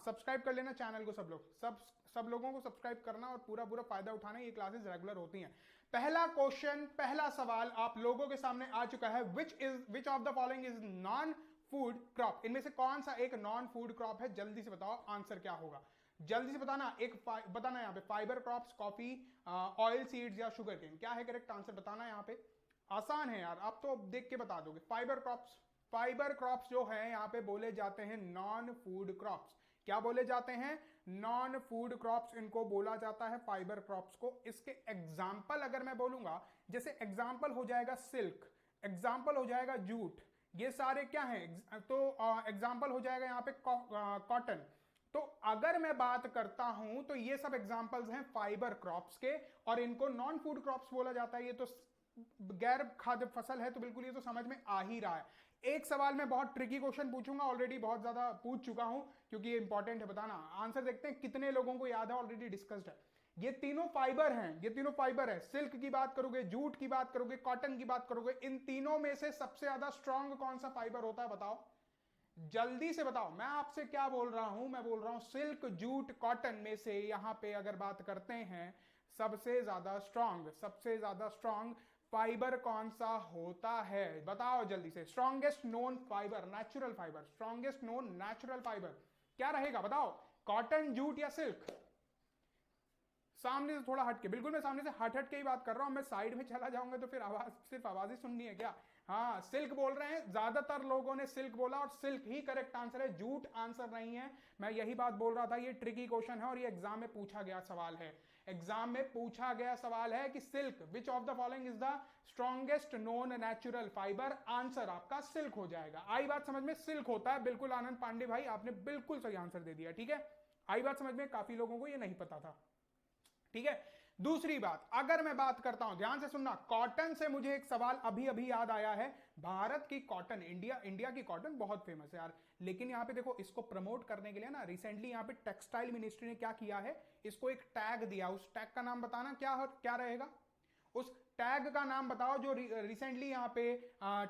Subscribe कर लेना channel को, सब लोगों को सब्सक्राइब करना और पूरा पूरा फायदा उठाना। ये क्लासेस रेगुलर होती हैं। पहला क्वेश्चन, पहला सवाल आप लोगों के सामने आ चुका है। Which of the following is non food crop? इनमें से कौन सा एक नॉन फूड क्रॉप है? जल्दी से बताओ आंसर क्या होगा, जल्दी से बताना। बताना यहां पे fibre crops, coffee, oil seeds या शुगर केन। क्या है करेक्ट आंसर बताना यहां पे। आसान है यार, आप तो देख के बता दोगे। फाइबर क्रॉप्स जो है यहां पे बोले जाते हैं नॉन फूड क्रॉप्स। क्या बोले जाते हैं? नॉन फूड क्रॉप्स इनको बोला जाता है, फाइबर क्रॉप्स को। इसके एग्जाम्पल अगर मैं बोलूंगा, जैसे एग्जाम्पल हो जाएगा सिल्क, एग्जाम्पल हो जाएगा जूट, ये सारे क्या हैं? तो एग्जाम्पल हो जाएगा यहां पे कॉटन। तो अगर मैं बात करता हूं तो ये सब एग्जाम्पल्स हैं फाइबर क्रॉप्स के, और इनको नॉन फूड क्रॉप्स बोला जाता है। ये तो गैर खाद्य फसल है, तो बिल्कुल ये तो समझ में आ ही रहा है। एक सवाल में बहुत ट्रिकी क्वेश्चन पूछूंगा, ऑलरेडी बहुत ज्यादा पूछ चुका हूं क्योंकि ये इंपॉर्टेंट है बताना। आंसर देखते हैं कितने लोगों को याद है, ऑलरेडी डिस्कस्ड है। ये तीनों फाइबर हैं, ये तीनों फाइबर है। सिल्क की बात करोगे, जूट की बात करोगे, कॉटन की बात करोगे, इन तीनों में से सबसे ज्यादा स्ट्रांग कौन सा फाइबर होता है बताओ, जल्दी से बताओ। मैं आपसे क्या बोल रहा हूं? मैं बोल रहा हूं सिल्क, जूट, कॉटन में से यहां पे अगर बात करते हैं सबसे ज्यादा स्ट्रांग फाइबर कौन सा होता है? बताओ जल्दी से। Strongest known fibre, natural fibre, strongest known natural fibre क्या रहेगा बताओ? कॉटन, जूट या सिल्क? सामने से थोड़ा हटके, बिल्कुल मैं सामने से हट के ही बात कर रहा हूं। मैं साइड में चला जाऊंगा तो फिर आवाज, सिर्फ आवाज ही सुननी है क्या? हाँ, सिल्क बोल रहे हैं, ज्यादातर लोगों ने सिल्क बोला और सिल्क ही करेक्ट आंसर है, जूट आंसर नहीं है। मैं यही बात बोल रहा था, ये ट्रिकी क्वेश्चन है और ये एग्जाम में पूछा गया सवाल है। एग्जाम में पूछा गया सवाल है कि silk, which of the following is the strongest known natural fibre? Answer आपका सिल्क हो जाएगा। आई बात समझ में? सिल्क होता है बिल्कुल। आनंद पांडे भाई आपने बिल्कुल सही आंसर दे दिया, ठीक है। आई बात समझ में? काफी लोगों को ये नहीं पता था, ठीक है। दूसरी बात, अगर मैं बात करता हूं, ध्यान से सुनना, कॉटन से मुझे एक सवाल अभी अभी याद आया है। भारत की कॉटन, इंडिया की कॉटन बहुत फेमस है यार, लेकिन यहां पे देखो, इसको प्रमोट करने के लिए ना रिसेंटली यहां पे टेक्सटाइल मिनिस्ट्री ने क्या किया है, इसको एक टैग दिया। उस टैग का नाम बताना क्या रहेगा? उस टैग का नाम बताओ जो रिसेंटली यहां पे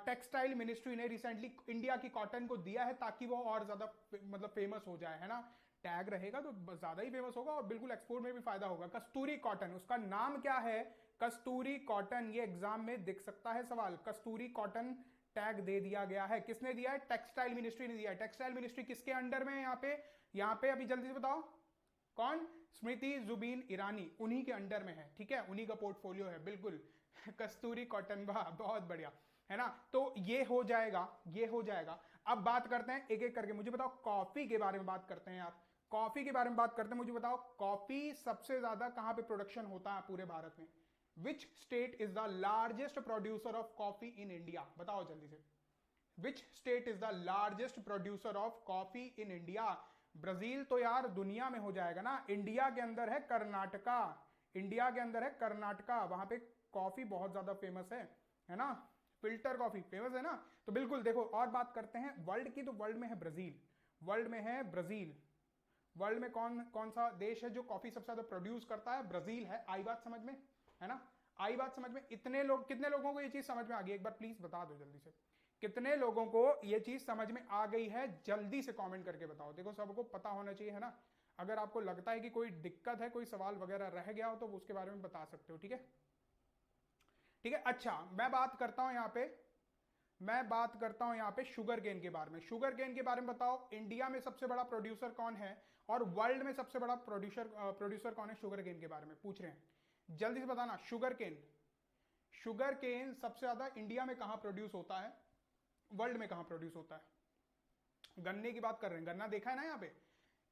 टेक्सटाइल मिनिस्ट्री ने रिसेंटली इंडिया की कॉटन को दिया है, ताकि वो और ज्यादा मतलब फेमस हो जाए, है ना। टैग रहेगा तो ज्यादा ही फेमस होगा और बिल्कुल एक्सपोर्ट में भी फायदा होगा। कस्तूरी कॉटन, उसका नाम क्या है? कस्तूरी कॉटन। ये एग्जाम में दिख सकता है सवाल। कस्तूरी कॉटन टैग दे दिया गया है। किसने दिया है? टेक्सटाइल मिनिस्ट्री ने दिया है। टेक्सटाइल मिनिस्ट्री किसके अंडर में है यहाँ पे अभी जल्दी से बताओ कौन? स्मृति जुबिन ईरानी, उन्हीं के अंडर में है, ठीक है, उन्हीं का पोर्टफोलियो है बिल्कुल। कस्तूरी कॉटन, वाह बहुत बढ़िया, है ना। तो ये हो जाएगा, ये हो जाएगा। अब बात करते हैं एक एक करके। मुझे बताओ कॉफी के बारे में बात करते हैं यार, कॉफी के बारे में बात करते हैं। मुझे बताओ कॉफी सबसे ज्यादा कहां पे प्रोडक्शन होता है पूरे भारत में? Which state is the largest producer of coffee in India? बताओ जल्दी से। Which state is the largest producer of coffee in India? Brazil तो यार दुनिया में हो जाएगा ना। इंडिया के अंदर है कर्नाटका, इंडिया के अंदर है कर्नाटका, वहां पे कॉफी बहुत ज्यादा फेमस है ना। फिल्टर कॉफी फेमस है ना। तो बिल्कुल देखो, और बात करते हैं वर्ल्ड की, तो वर्ल्ड में है ब्राजील, वर्ल्ड में है ब्राजील। वर्ल्ड में कौन कौन सा देश है जो कॉफी सबसे ज्यादा प्रोड्यूस करता है? ब्राजील है। आई बात समझ में, है ना। आई बात समझ में? इतने लोग, कितने लोगों को ये चीज समझ में आ गई? एक बार प्लीज बता दो जल्दी से, कितने लोगों को ये चीज समझ में आ गई है? जल्दी से कमेंट करके बताओ। देखो सबको पता होना चाहिए, है ना। अगर आपको लगता है कि कोई दिक्कत है, कोई सवाल वगैरह रह गया हो, तो उसके बारे में बता सकते हो, ठीक है। ठीक है, अच्छा मैं बात करता हूं यहां पे शुगर केन के बारे में। शुगर केन के बारे में बताओ, इंडिया में सबसे बड़ा प्रोड्यूसर कौन है और वर्ल्ड में सबसे बड़ा प्रोड्यूसर कौन है? शुगर केन के बारे में पूछ रहे हैं, जल्दी से बताना। शुगर केन सबसे ज्यादा इंडिया में कहां प्रोड्यूस होता है, वर्ल्ड में कहां प्रोड्यूस होता है? गन्ने की बात कर रहे हैं, गन्ना देखा है ना यहाँ पे।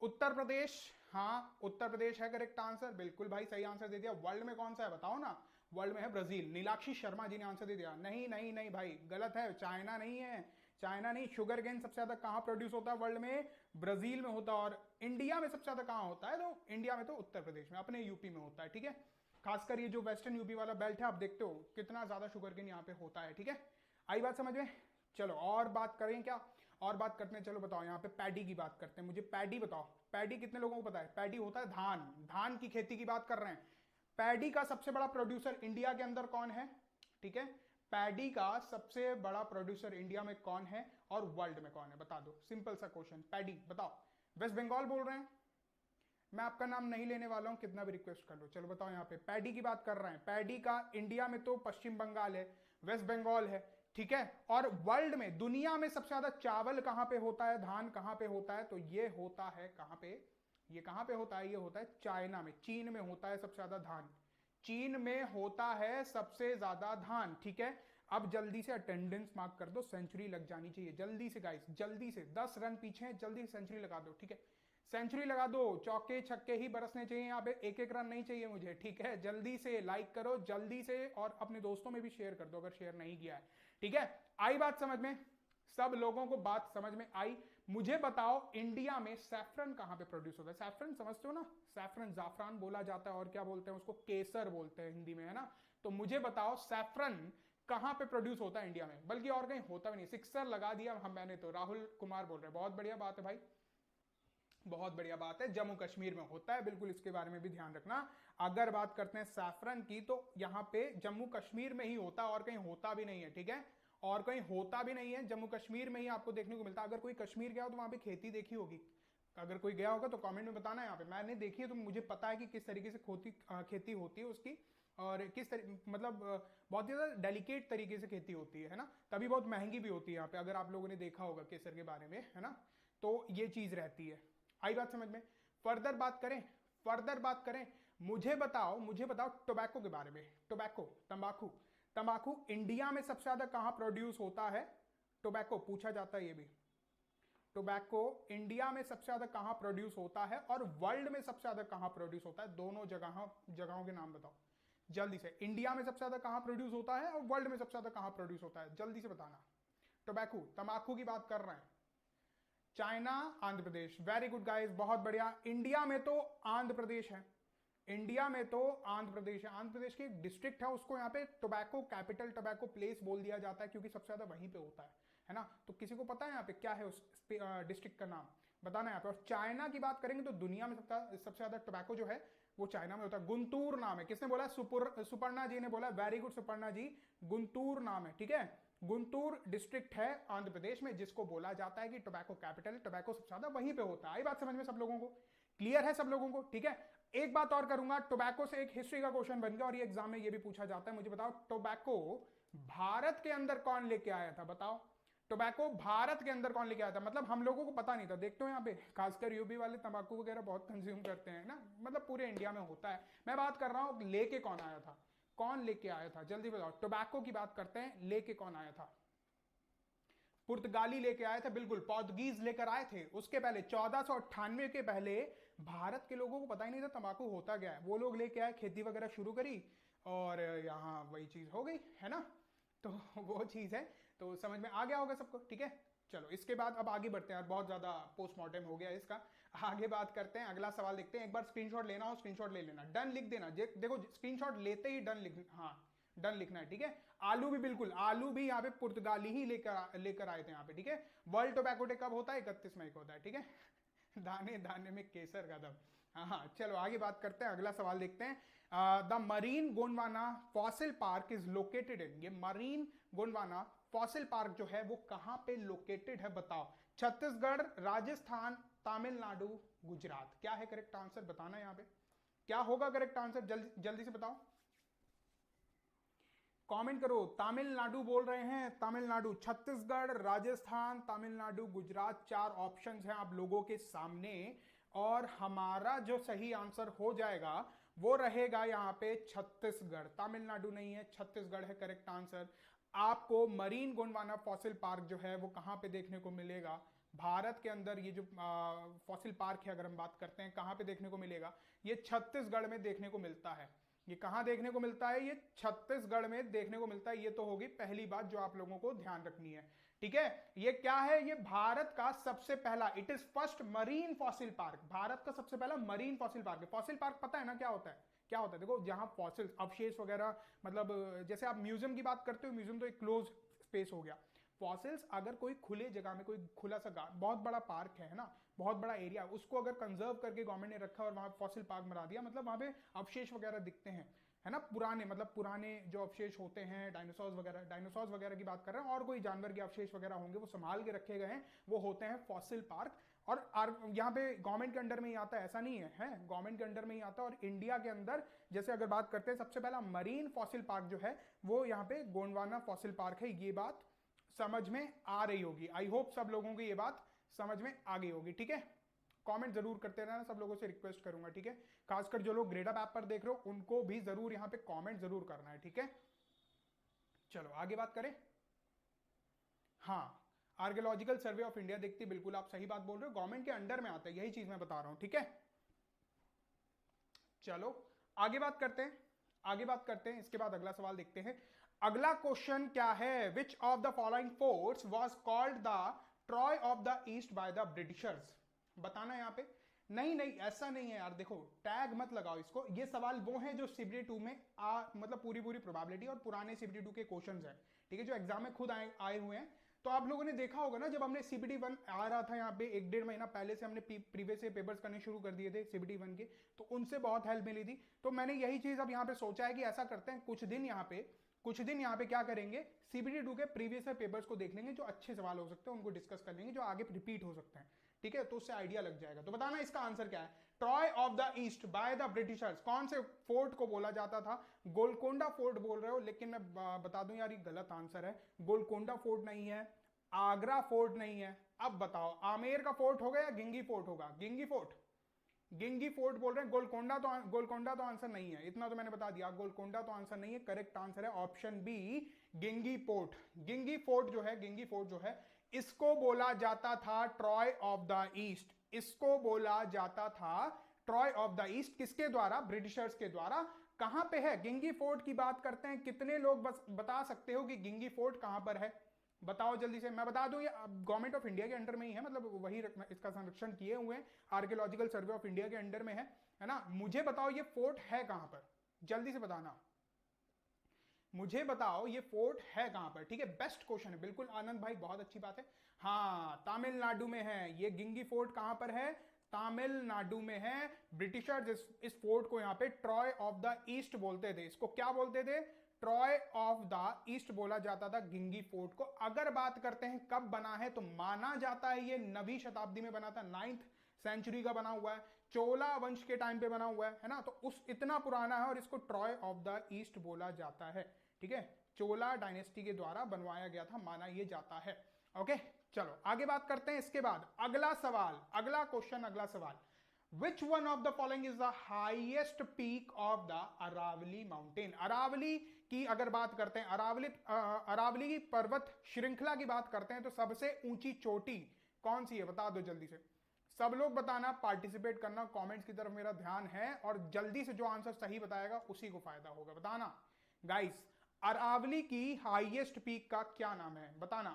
उत्तर प्रदेश, हाँ उत्तर प्रदेश है करेक्ट आंसर, बिल्कुल भाई सही आंसर दे दिया। वर्ल्ड में कौन सा है बताओ ना? वर्ल्ड में है ब्राजील। नीलाक्षी शर्मा जी ने आंसर दे दिया। नहीं नहीं नहीं भाई, गलत है, चाइना नहीं है, चाइना नहीं। शुगर केन सबसे ज्यादा कहां प्रोड्यूस होता है वर्ल्ड में? ब्राजील में होता है। और इंडिया में सबसे ज्यादा कहां होता है? तो इंडिया में तो उत्तर प्रदेश में, अपने यूपी में होता है, ठीक है। खासकर ये जो वेस्टर्न यूपी वाला बेल्ट है, आप देखते हो कितना ज्यादा शुगर केन यहाँ पे होता है, ठीक है। आई बात समझ में? चलो और बात करें क्या, और बात करते हैं। चलो बताओ, यहाँ पे पैडी की बात करते हैं। मुझे पैडी बताओ, पैडी कितने लोगों को पता है? पैडी होता है धान, धान की खेती की बात कर रहे हैं। पैडी का सबसे बड़ा प्रोड्यूसर इंडिया के अंदर कौन है? ठीक है, पैडी का सबसे बड़ा प्रोड्यूसर इंडिया में कौन है और वर्ल्ड में कौन है? बता दो, सिंपल सा क्वेश्चन। पैडी बताओ, वेस्ट बंगाल बोल रहे हैं। मैं आपका नाम नहीं लेने वाला हूं, कितना भी रिक्वेस्ट कर लो। चलो बताओ, यहाँ पे पैडी की बात कर रहे हैं। पैडी का इंडिया में तो पश्चिम बंगाल है, वेस्ट बंगाल है, ठीक है। और वर्ल्ड में, दुनिया में सबसे ज्यादा चावल कहां पे होता है, धान कहां पे होता है, तो ये होता है कहां पे, ये कहां पे होता है, ये होता है चाइना में, चीन में होता है सबसे ज्यादा धान। चीन में होता है सबसे ज्यादा धान, ठीक है। अब जल्दी से अटेंडेंस मार्क कर दो, सेंचुरी लग जानी चाहिए जल्दी से गाइस, जल्दी से। 10 रन पीछे हैं, जल्दी से सेंचुरी लगा दो, ठीक है। सेंचुरी लगा दो, चौके छक्के ही बरसने चाहिए यहाँ पे, एक एक रन नहीं चाहिए मुझे, ठीक है। जल्दी से लाइक करो जल्दी से, और अपने दोस्तों में भी शेयर कर दो अगर शेयर नहीं किया है, ठीक है। आई बात समझ में, सब लोगों को बात समझ में आई। मुझे बताओ इंडिया में सैफरन कहां पे प्रोड्यूस होता है। सैफरन समझते हो ना, सैफरन, जाफरान बोला जाता है, और क्या बोलते हैं उसको, केसर बोलते हैं हिंदी में, है ना। तो मुझे बताओ सैफरन कहां पे प्रोड्यूस होता है इंडिया में, बल्कि और कहीं होता भी नहीं। सिक्सर लगा दिया हम, मैंने तो। राहुल कुमार बोल रहे हैं, बहुत बढ़िया बात है भाई, बहुत बढ़िया बात है। जम्मू कश्मीर में होता है, बिल्कुल इसके बारे में भी ध्यान रखना। अगर बात करते हैं सैफरन की, तो यहाँ पे जम्मू कश्मीर में ही होता है, और कहीं होता भी नहीं है, ठीक है। और कहीं होता भी नहीं है, जम्मू कश्मीर में ही आपको देखने को मिलता है। अगर कोई कश्मीर गया हो तो वहां पे खेती देखी होगी, अगर कोई गया होगा तो कमेंट में बताना। यहाँ पे मैंने देखी है, तो मुझे पता है कि किस तरीके से खेती होती है उसकी, और किस मतलब बहुत ज़्यादा डेलिकेट तरीके से खेती होती है ना, तभी बहुत महंगी भी होती है यहाँ पे, अगर आप लोगों ने देखा होगा केसर के बारे में, है ना। तो ये चीज़ रहती है। आई बात समझ में। फर्दर बात करें, फर्दर बात करें, मुझे बताओ टोबैको के बारे में। टोबैको, तंबाकू, तंबाकू इंडिया में सबसे ज्यादा कहां प्रोड्यूस होता है। टोबैको पूछा जाता है ये भी। टोबैको इंडिया में सबसे ज्यादा कहां प्रोड्यूस होता है, और वर्ल्ड में सबसे ज्यादा कहां प्रोड्यूस होता है, दोनों जगहों के नाम बताओ जल्दी से। इंडिया में सबसे ज्यादा कहां प्रोड्यूस होता है, और वर्ल्ड में सबसे ज्यादा कहां प्रोड्यूस होता है, जल्दी से बताना। टोबैको, तंबाकू की बात कर रहे हैं। China, Andhra Pradesh, very good guys, बहुत बढ़िया। इंडिया में तो आंध्र प्रदेश है, इंडिया में तो आंध्र प्रदेश है। आंध्र प्रदेश की एक डिस्ट्रिक्ट है, उसको यहाँ पे टोबैको कैपिटल, टोबैको प्लेस बोल दिया जाता है, क्योंकि सबसे ज्यादा वहीं पे होता है ना। तो किसी को पता है यहाँ पे क्या है उस डिस्ट्रिक्ट का नाम, बताना यहाँ पे। और चाइना की बात करेंगे तो दुनिया में सबसे ज्यादा टोबैको जो है वो चाइना में होता है। गुंटूर नाम है, किसने बोला, सुपर्णा जी ने बोला, वेरी गुड सुपर्णा जी, गुंटूर नाम है, ठीक है। गुंटूर डिस्ट्रिक्ट है आंध्र प्रदेश में, जिसको बोला जाता है कि टोबैको कैपिटल, टोबैको सबसे ज्यादा वहीं पे होता है। आई बात समझ में सब लोगों को, क्लियर है सब लोगों को, ठीक है। एक बात और करूंगा, टोबैको से एक हिस्ट्री का क्वेश्चन बन गया, और ये एग्जाम में ये भी पूछा जाता है। मुझे बताओ टोबैको भारत के अंदर कौन लेके आया था, बताओ। टोबैको भारत के अंदर कौन लेके आया था, मतलब हम लोगों को पता नहीं था। देखते हो यहाँ पे खासकर यूपी वाले तंबाकू वगैरह बहुत कंज्यूम करते हैं ना, मतलब पूरे इंडिया में होता है। मैं बात कर रहा हूँ लेके कौन आया था, कौन लेके आया था, जल्दी बताओ। टोबैको की बात करते हैं, लेके कौन आया था। पुर्तगाली लेके आए थे, बिल्कुल, पोर्तुगीज लेकर आए थे। उसके पहले 1498 के पहले भारत के लोगों को पता ही नहीं था तंबाकू होता क्या है। वो लोग लेके आए, खेती वगैरह शुरू करी, और यहाँ वही चीज हो गई, है ना। तो वो चीज है, तो समझ में आ गया होगा सबको, ठीक है। चलो इसके बाद अब आगे बढ़ते हैं, बहुत ज्यादा पोस्टमार्टम हो गया इसका। आगे बात करते हैं, अगला सवाल देखते हैं। एक बार स्क्रीनशॉट लेना हो स्क्रीनशॉट ले लेना, डन लिख देना। देखो स्क्रीनशॉट लेते ही डन लिख, हाँ डन लिखना है, ठीक है। आलू भी, बिल्कुल आलू भी यहाँ पे पुर्तगाली ही लेकर आए थे यहाँ पे, ठीक है। वर्ल्ड टोबैको डे कब होता है, 31 मई को होता है, ठीक है। दाने दाने में केसर का दम। हाँ चलो आगे बात करते हैं, अगला सवाल देखते हैं। The marine Gondwana fossil park is located in, ये मरीन गोंडवाना फॉसिल पार्क जो है वो कहां पे लोकेटेड है, बताओ। छत्तीसगढ़, राजस्थान, तमिलनाडु, गुजरात, क्या है करेक्ट आंसर, बताना यहाँ पे क्या होगा करेक्ट आंसर, जल्दी से बताओ, कमेंट करो। तमिलनाडु बोल रहे हैं, तमिलनाडु। छत्तीसगढ़, राजस्थान, तमिलनाडु, गुजरात, 4 ऑप्शंस हैं आप लोगों के सामने, और हमारा जो सही आंसर हो जाएगा वो रहेगा यहाँ पे छत्तीसगढ़। तमिलनाडु नहीं है, छत्तीसगढ़ है करेक्ट आंसर। आपको मरीन गोंडवाना फॉसिल पार्क जो है वो कहां पे देखने को मिलेगा, भारत के अंदर। ये जो फॉसिल पार्क है, अगर हम बात करते हैं कहां पे देखने को मिलेगा, ये छत्तीसगढ़ में देखने को मिलता है। ये कहां देखने को मिलता है, ये छत्तीसगढ़ में देखने को मिलता है। ये तो होगी पहली बात जो आप लोगों को ध्यान रखनी है, ठीक है। ये क्या है, ये भारत का सबसे पहला, it is first marine fossil park, Bharat का सबसे पहला मरीन फॉसिल पार्क है। फॉसिल पार्क पता है ना क्या होता है, क्या होता है, देखो जहां फॉसिल्स, अवशेष वगैरह, मतलब जैसे आप म्यूजियम की बात करते हो, म्यूजियम तो एक क्लोज स्पेस हो गया। फॉसिल्स अगर कोई खुले जगह में, कोई खुला सा बहुत बड़ा पार्क है ना, बहुत बड़ा एरिया, उसको अगर कंजर्व करके गवर्नमेंट ने रखा और वहां फॉसिल पार्क बना दिया, मतलब वहां पे अवशेष वगैरह दिखते हैं, है ना, पुराने, मतलब पुराने जो अवशेष होते हैं, डायनासोर्स वगैरह की बात कर रहे हैं, और कोई जानवर के अवशेष वगैरह होंगे वो संभाल के रखे गए हैं, वो होते हैं फॉसिल पार्क। और यहाँ पे गवर्नमेंट के अंडर में ही आता है ऐसा नहीं है, गवर्नमेंट के अंडर में ही आता है। और इंडिया के अंदर जैसे अगर बात करते हैं, सबसे पहला मरीन फॉसिल पार्क जो है वो यहाँ पे गोंडवाना फॉसिल पार्क है। ये बात समझ में आ रही होगी, आई होप सब लोगों को ये बात समझ में आ गई होगी, ठीक है। कमेंट जरूर करते रहना, सब लोगों से रिक्वेस्ट करूंगा, ठीक है। खासकर जो लोग ग्रेड अप ऐप पर देख रहे हो उनको भी जरूर यहाँ पे कमेंट जरूर करना है, ठीक है। चलो आगे बात करें। हाँ, आर्कियोलॉजिकल सर्वे ऑफ इंडिया देखती, बिल्कुल आप सही बात बोल रहे हो, गवर्नमेंट के अंडर में आता है, यही चीज मैं बता रहा हूं, ठीक है। चलो आगे बात करते हैं, आगे बात करते हैं, इसके बाद अगला सवाल देखते हैं। अगला क्वेश्चन क्या है? Which of the following forts was called the Troy of the east by the Britishers? बताना यहां पे। नहीं नहीं ऐसा नहीं है यार, देखो टैग मत लगाओ इसको। ये सवाल वो है जो सीबीडी 2 में मतलब पूरी प्रोबेबिलिटी और पुराने सीबीडी 2 के क्वेश्चंस हैं, ठीक है, जो एग्जाम में खुद आए हुए हैं। तो आप लोगों ने देखा होगा ना, जब हमने सीबीडी 1 आ रहा था यहाँ पे 1-1.5 महीना पहले से हमने प्रीवियस पेपर्स करने शुरू कर दिए थे सीबीडी 1 के, तो उनसे बहुत हेल्प मिली थी। तो मैंने यही चीज अब यहाँ पे सोचा है कि ऐसा करते हैं, कुछ दिन यहाँ पे क्या करेंगे, सीबीडी 2 के प्रीवियस पेपर्स को देख लेंगे, जो अच्छे सवाल हो सकते हैं उनको डिस्कस कर लेंगे, जो आगे रिपीट हो सकते हैं, ठीक है। तो उससे आइडिया लग जाएगा। तो बताना इसका आंसर क्या है। Troy of the east by the Britishers, कौन से फोर्ट को बोला जाता था? गोलकोंडा फोर्ट बोल रहे हो, लेकिन मैं बता दूं यार ये गलत आंसर है। गोलकोंडा फोर्ट नहीं है, आगरा फोर्ट नहीं है। अब बताओ, आमेर का फोर्ट होगा या गिंगी फोर्ट होगा? गिंगी फोर्ट बोल रहे हैं। गोलकोंडा तो आंसर नहीं है, इतना तो मैंने बता दिया। गोलकोंडा तो आंसर नहीं है, करेक्ट आंसर है ऑप्शन बी, गिंगी फोर्ट। गिंगी फोर्ट जो है इसको बोला जाता था ट्रॉय ऑफ द ईस्ट। इसको बोला जाता था ट्रॉय ऑफ द ईस्ट, किसके द्वारा? ब्रिटिशर्स के द्वारा। कहां पे है गिंगी फोर्ट की बात करते हैं, कितने लोग बस बता सकते हो कि गिंगी फोर्ट कहां पर है? बताओ जल्दी से। मैं बता दूं ये गवर्नमेंट ऑफ इंडिया के अंडर में ही है, मतलब वही इसका संरक्षण किए हुए हैं, आर्कियोलॉजिकल सर्वे ऑफ इंडिया के अंडर में है ना। मुझे बताओ ये फोर्ट है कहां पर, जल्दी से बताना, मुझे बताओ ये फोर्ट है कहां पर, ठीक है। बेस्ट क्वेश्चन है, बिल्कुल आनंद भाई, बहुत अच्छी बात है। हाँ, तमिलनाडु में है ये गिंगी फोर्ट। कहां पर है? तमिलनाडु में है। ब्रिटिशर्स इस फोर्ट को यहां पे ट्रॉय ऑफ द ईस्ट बोलते थे। इसको क्या बोलते थे? ट्रॉय ऑफ द ईस्ट बोला जाता था गिंगी फोर्ट को। अगर बात करते हैं कब बना है, तो माना जाता है ये 9वीं शताब्दी में बना था, 9th सेंचुरी का बना हुआ है, चोला वंश के टाइम पे बना हुआ है ना। तो उस इतना पुराना है और इसको ट्रॉय ऑफ द ईस्ट बोला जाता है, ठीक है। चोला डायनेस्टी के द्वारा बनवाया गया था, माना यह जाता है। ओके, चलो आगे बात करते हैं। इसके बाद अगला सवाल, अगला क्वेश्चन, अगला सवाल। Which one of the following is the highest peak of the Aravalli mountain? Aravalli की अगर बात करते हैं, अरावली की पर्वत श्रृंखला की बात करते हैं, तो सबसे ऊंची चोटी कौन सी है? बता दो जल्दी से, सब लोग बताना, पार्टिसिपेट करना, कमेंट्स की तरफ मेरा ध्यान है, और जल्दी से जो आंसर सही बताएगा उसी को फायदा होगा। बताना गाइस, अरावली की हाईएस्ट पीक का क्या नाम है? बताना।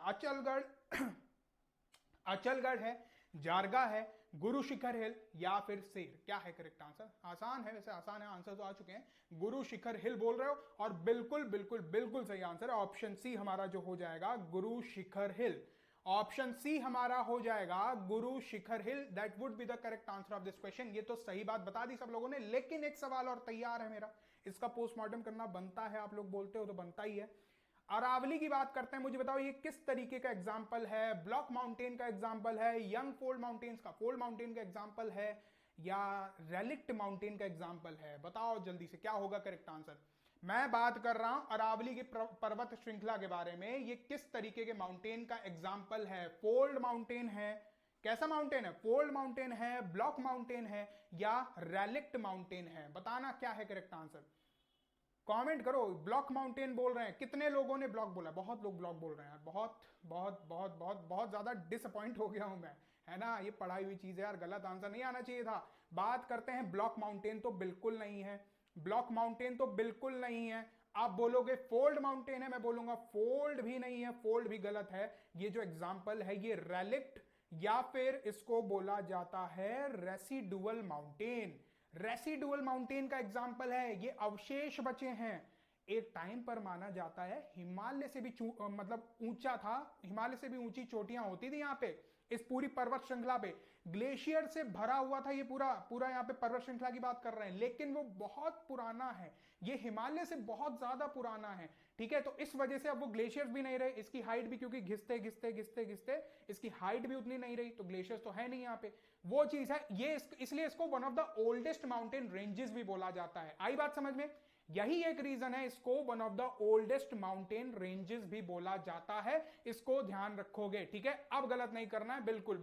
अचलगढ़ है, जारगा है, गुरु शिखर हिल, या फिर सेर? क्या है करेक्ट आंसर? आसान है, वैसे आसान है, आंसर तो आ चुके हैं। गुरु शिखर हिल बोल रहे हो, और बिल्कुल बिल्कुल बिल्कुल सही आंसर है ऑप्शन सी हमारा जो हो जाएगा, गुरु शिखर हिल। ऑप्शन सी हमारा हो जाएगा Guru Shikhar hill. That would be the correct answer of this question. ये तो सही बात बता दी सब लोगों ने, लेकिन एक सवाल और तैयार है मेरा, इसका पोस्टमार्टम करना बनता है, आप लोग बोलते हो तो बनता ही है। अरावली की बात करते हैं, मुझे बताओ ये किस तरीके का एग्जाम्पल है? ब्लॉक माउंटेन का एग्जाम्पल है, यंग फोल्ड माउंटेन्स का, फोल्ड माउंटेन का एग्जाम्पल है, या रेलिक्ट माउंटेन का एग्जाम्पल है? बताओ जल्दी से क्या होगा करेक्ट आंसर। मैं बात कर रहा हूं अरावली की पर्वत श्रृंखला के बारे में, ये किस तरीके के माउंटेन का एग्जाम्पल है? फोल्ड माउंटेन है, कैसा माउंटेन है? फोल्ड माउंटेन है, ब्लॉक माउंटेन है, या रेलिक्ट माउंटेन है? बताना क्या है करेक्ट आंसर, कमेंट करो। ब्लॉक माउंटेन बोल रहे हैं, कितने लोगों ने ब्लॉक बोला? बहुत लोग ब्लॉक बोल रहे हैं, बहुत बहुत बहुत बहुत बहुत ज्यादा डिसअपॉइंट हो गया हूं मैं, है ना। ये पढ़ाई हुई चीज है यार, गलत आंसर नहीं आना चाहिए था। बात करते हैं ब्लॉक माउंटेन, तो बिल्कुल नहीं है, ब्लॉक माउंटेन तो बिल्कुल नहीं है। आप बोलोगे फोल्ड माउंटेन है, मैं बोलूंगा फोल्ड भी नहीं है, फोल्ड भी गलत है। ये जो एग्जाम्पल है ये रेलिक्ट, या फिर इसको बोला जाता है रेसिडुअल माउंटेन। रेसिडुअल माउंटेन का एग्जाम्पल है, ये अवशेष बचे हैं। एक टाइम पर माना जाता है हिमालय से भी मतलब ऊंचा था, हिमालय से भी ऊंची चोटियां होती थी यहाँ पे, इस पूरी पर्वत श्रृंखला पे, ग्लेशियर से भरा हुआ था ये पूरा पूरा, यहाँ पे पर्वत श्रृंखला की बात कर रहे हैं, लेकिन वो बहुत पुराना है, ये हिमालय से बहुत ज्यादा पुराना है, ठीक है। तो इस वजह से अब वो ग्लेशियर्स भी नहीं रहे, इसकी हाइट भी क्योंकि घिसते घिसते घिसते घिसते इसकी हाइट भी उतनी नहीं रही, तो ग्लेशियर्स तो है नहीं यहाँ पे, वो चीज है ये। इसलिए इसको one of the oldest mountain ranges भी बोला जाता है। आई बात समझ में? यही एक रीजन है इसको one of the oldest mountain ranges भी बोला जाता है, इसको ध्यान रखोगे, ठीक है। अब गलत नहीं करना है, बिल्कुल।